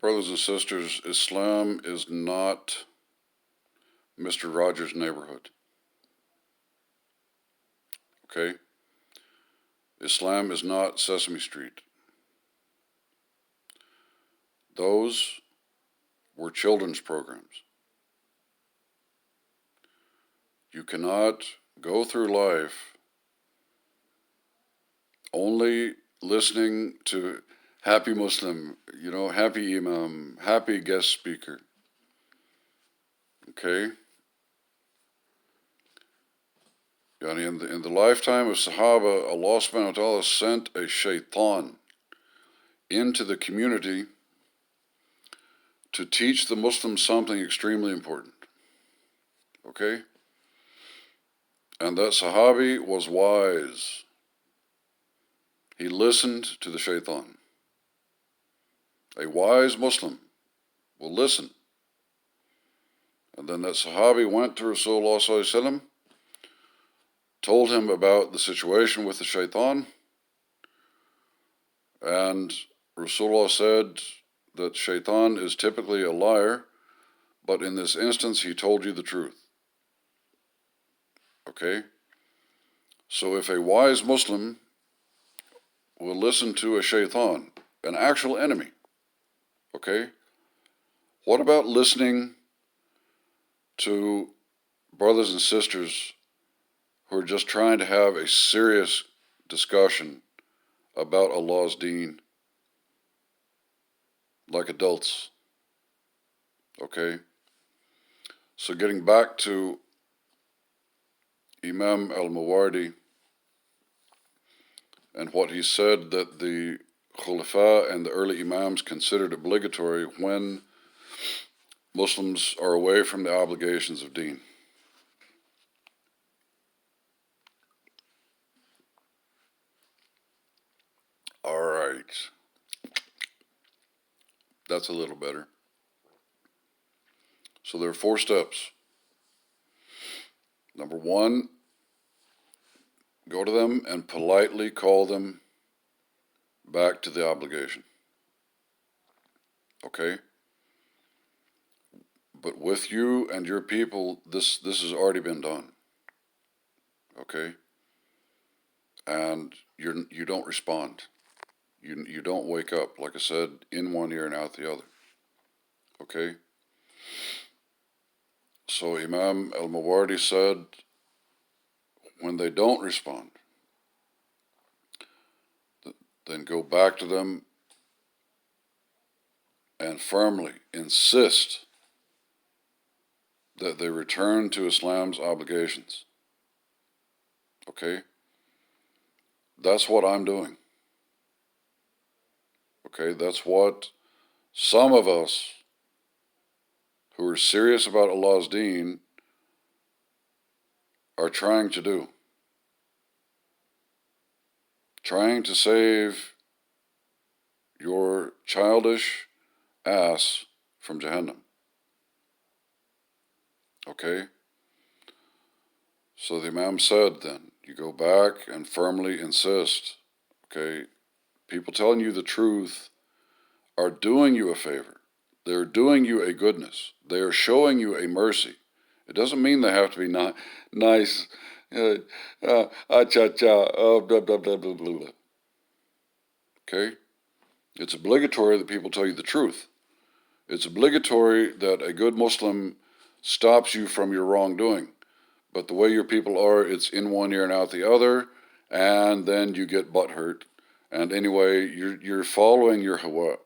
Brothers and sisters, Islam is not Mr. Rogers' neighborhood. Okay? Islam is not Sesame Street. Those were children's programs. You cannot go through life only listening to happy Muslim, happy Imam, happy guest speaker. Okay? In the lifetime of Sahaba, Allah subhanahu wa ta'ala sent a shaitan into the community to teach the Muslims something extremely important. Okay? And that Sahabi was wise. He listened to the shaitan. A wise Muslim will listen. And then that Sahabi went to Rasulullah sallallahu alaihi wasallam, told him about the situation with the shaitan, and Rasulullah said that shaitan is typically a liar, but in this instance he told you the truth. Okay? So if a wise Muslim will listen to a shaitan, an actual enemy, okay, what about listening to brothers and sisters who are just trying to have a serious discussion about Allah's deen, like adults? Okay? So getting back to Imam al-Mawardi and what he said that the Khulafa and the early Imams considered obligatory when Muslims are away from the obligations of deen. All right. That's a little better. So there are 4 steps. Number 1, go to them and politely call them back to the obligation. Okay? But with you and your people, this has already been done. Okay? And you don't respond. You don't wake up, like I said, in one ear and out the other. Okay? So Imam al-Mawardi said, when they don't respond, then go back to them and firmly insist that they return to Islam's obligations. Okay? That's what I'm doing. Okay? That's what some of us who are serious about Allah's deen are trying to do. Trying to save your childish ass from Jahannam. Okay? So the Imam said then, you go back and firmly insist, okay? People telling you the truth are doing you a favor. They're doing you a goodness. They are showing you a mercy. It doesn't mean they have to be nice, cha-cha, blah, blah, blah, blah, blah. Okay? It's obligatory that people tell you the truth. It's obligatory that a good Muslim stops you from your wrongdoing. But the way your people are, it's in one ear and out the other, and then you get butthurt. And anyway, you're following your hawa.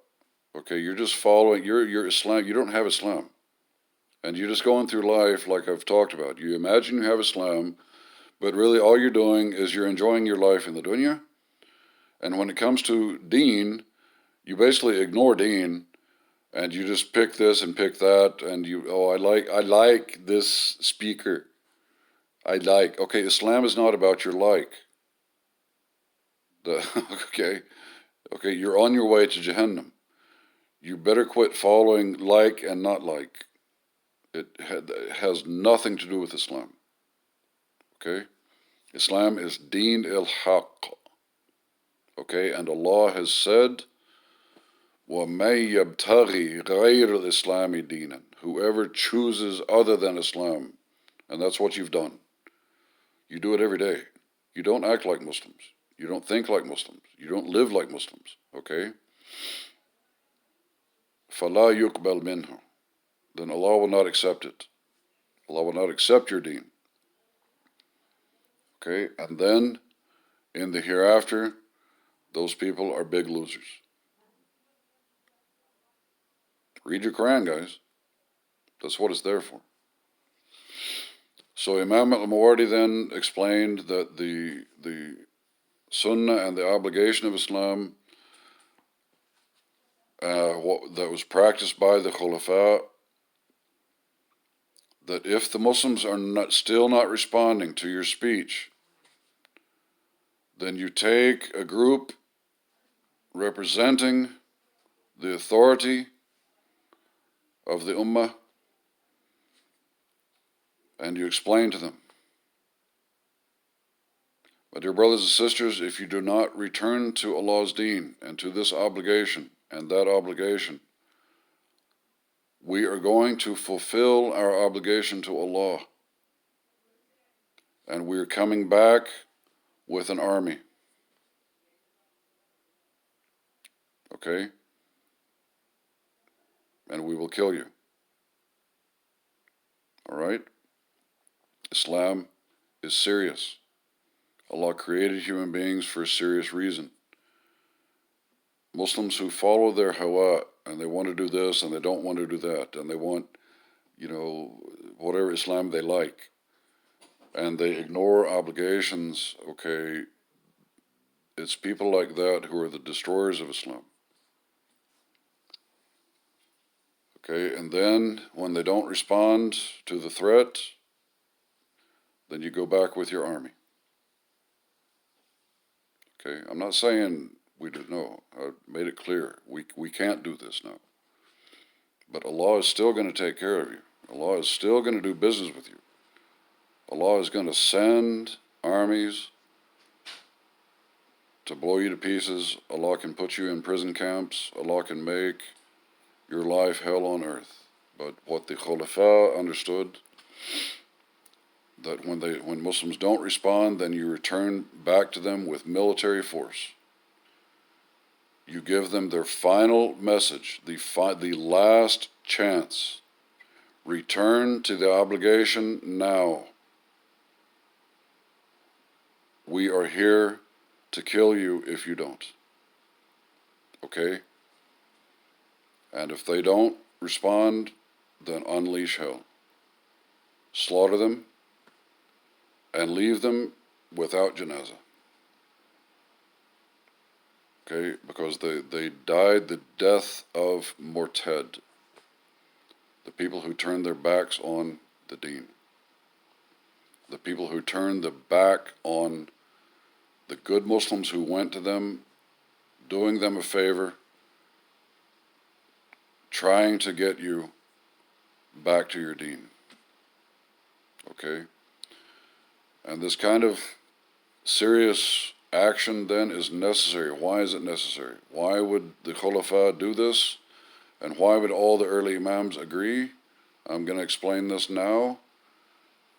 Okay, you're just following your Islam. You don't have Islam. And you're just going through life like I've talked about. You imagine you have Islam, but really all you're doing is you're enjoying your life in the dunya. And when it comes to deen, you basically ignore deen, and you just pick this and pick that, and I like this speaker. Okay, Islam is not about your like. Okay, you're on your way to Jahannam. You better quit following like and not like. It has nothing to do with Islam. Okay? Islam is Deen al-Haq. Okay? And Allah has said, وَمَن يَبْتَغِي غَيْرَ الْإِسْلَامِ دِينًا. Whoever chooses other than Islam, and that's what you've done. You do it every day. You don't act like Muslims. You don't think like Muslims. You don't live like Muslims. Okay? فَلَا يُقْبَلْ مِنْهُ. Then Allah will not accept it. Allah will not accept your deen. Okay? And then, in the hereafter, those people are big losers. Read your Quran, guys. That's what it's there for. So Imam al-Mawardi then explained that the Sunnah and the obligation of Islam that was practiced by the Khulafa, that if the Muslims are still not responding to your speech, then you take a group representing the authority of the Ummah and you explain to them. My dear brothers and sisters, if you do not return to Allah's deen and to this obligation and that obligation, we are going to fulfill our obligation to Allah. And we are coming back with an army. Okay? And we will kill you. All right? Islam is serious. Allah created human beings for a serious reason. Muslims who follow their hawa and they want to do this and they don't want to do that and they want, whatever Islam they like and they ignore obligations, okay, it's people like that who are the destroyers of Islam. Okay, and then when they don't respond to the threat, then you go back with your army. Okay, I'm not saying we don't know. I made it clear. We can't do this now. But Allah is still going to take care of you. Allah is still going to do business with you. Allah is going to send armies to blow you to pieces. Allah can put you in prison camps. Allah can make your life hell on earth. But what the Khulafa understood, that when Muslims don't respond, then you return back to them with military force. You give them their final message, the last chance. Return to the obligation now. We are here to kill you if you don't. Okay? And if they don't respond, then unleash hell. Slaughter them and leave them without janazah. Okay? Because they died the death of murtad, the people who turned their backs on the deen, the people who turned the back on the good Muslims who went to them, doing them a favor, trying to get you back to your deen. Okay? And this kind of serious action then is necessary. Why is it necessary? Why would the Khulafa do this? And why would all the early Imams agree? I'm going to explain this now.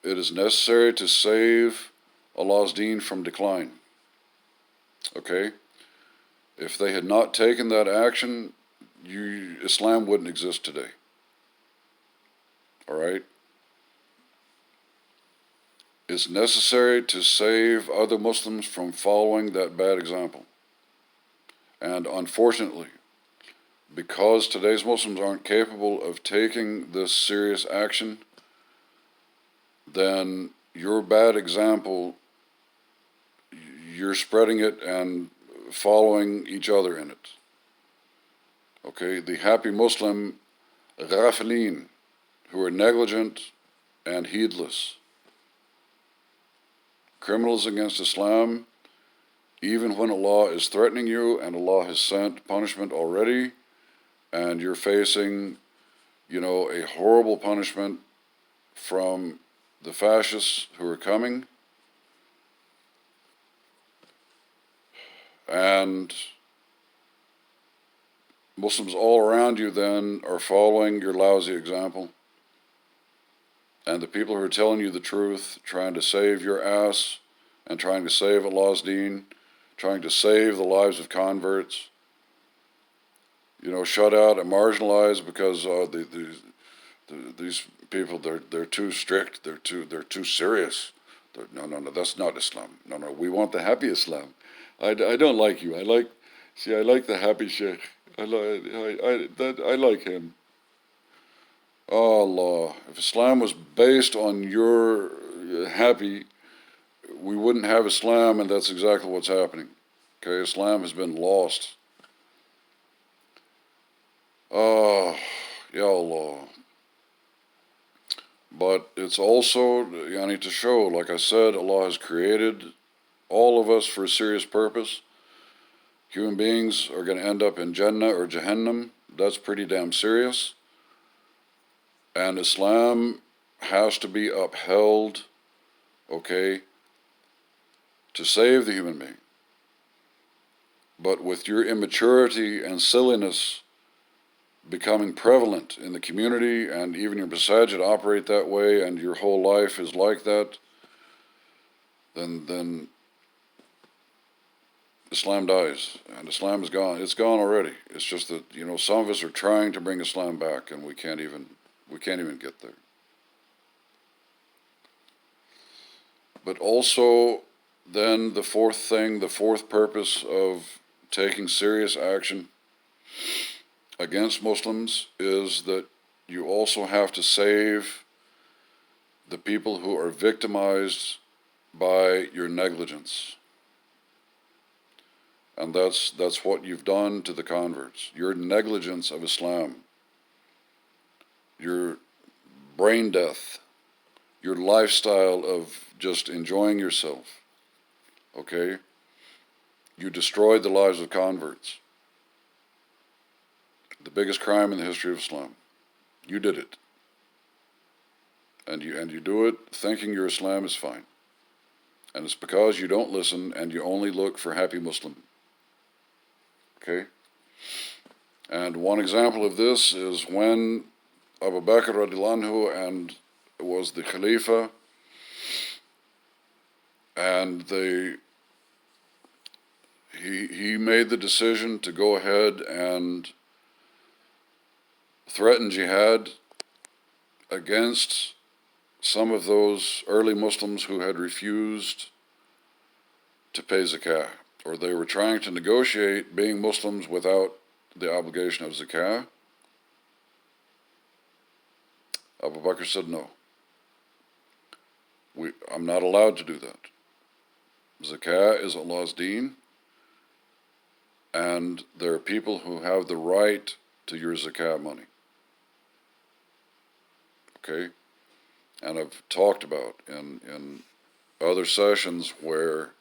It is necessary to save Allah's deen from decline. Okay? If they had not taken that action, Islam wouldn't exist today. All right? It's necessary to save other Muslims from following that bad example. And unfortunately, because today's Muslims aren't capable of taking this serious action, then your bad example, you're spreading it and following each other in it. Okay, the happy Muslim, ghafilin, who are negligent and heedless, criminals against Islam, even when Allah is threatening you and Allah has sent punishment already, and you're facing, a horrible punishment from the fascists who are coming, and Muslims all around you then are following your lousy example. And the people who are telling you the truth, trying to save your ass, and trying to save Allah's deen, trying to save the lives of converts, shut out and marginalized because these people, they're too strict, they're too serious. No, that's not Islam. No, we want the happy Islam. I don't like you. I like the happy sheikh. I like him. Oh Allah, if Islam was based on your happy, we wouldn't have Islam, and that's exactly what's happening. Okay, Islam has been lost. Oh, Ya Allah. But it's also, yani, to show, like I said, Allah has created all of us for a serious purpose. Human beings are going to end up in Jannah or Jahannam. That's pretty damn serious. And Islam has to be upheld, okay, to save the human being. But with your immaturity and silliness becoming prevalent in the community, and even your masajid operate that way, and your whole life is like that, then Islam dies, and Islam is gone. It's gone already. It's just that, some of us are trying to bring Islam back, and we can't even get there. But also, then the fourth purpose of taking serious action against Muslims is that you also have to save the people who are victimized by your negligence. And that's what you've done to the converts. Your negligence of Islam, your brain death, your lifestyle of just enjoying yourself, okay? You destroyed the lives of converts. The biggest crime in the history of Islam. You did it. And you do it thinking your Islam is fine. And it's because you don't listen and you only look for happy Muslim. Okay? And one example of this is when Abu Bakr radiallahu anhu and was the Khalifa, and he made the decision to go ahead and threaten jihad against some of those early Muslims who had refused to pay zakah, or they were trying to negotiate being Muslims without the obligation of zakah. Abu Bakr said, no, I'm not allowed to do that. Zakah is Allah's deen, and there are people who have the right to your zakah money. Okay? And I've talked about in other sessions where,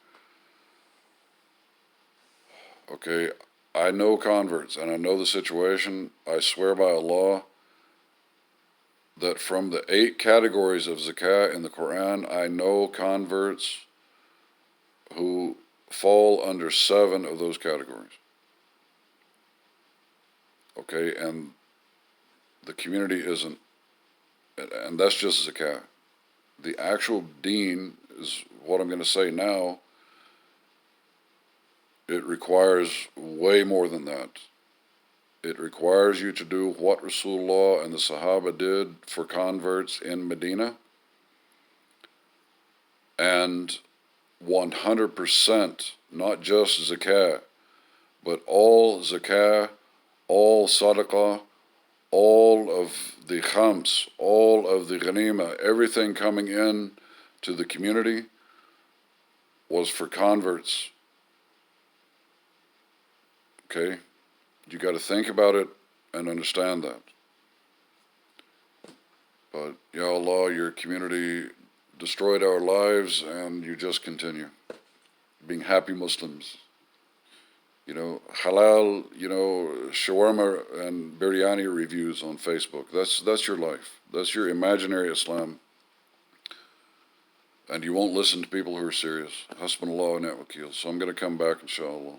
okay, I know converts and I know the situation. I swear by Allah that from the 8 categories of zakah in the Quran, I know converts who fall under 7 of those categories. Okay, and the community isn't, and that's just zakah. The actual deen is what I'm going to say now. It requires way more than that. It requires you to do what Rasulullah and the Sahaba did for converts in Medina, and 100%, not just zakah, but all zakah, all sadaqah, all of the khams, all of the ghanima, everything coming in to the community was for converts. Okay? You got to think about it and understand that. But, Ya Allah, your community destroyed our lives, and you just continue being happy Muslims. Halal, shawarma and biryani reviews on Facebook. That's your life. That's your imaginary Islam. And you won't listen to people who are serious. Hasbunallah wa ni'mal wakeel. So I'm going to come back, inshallah.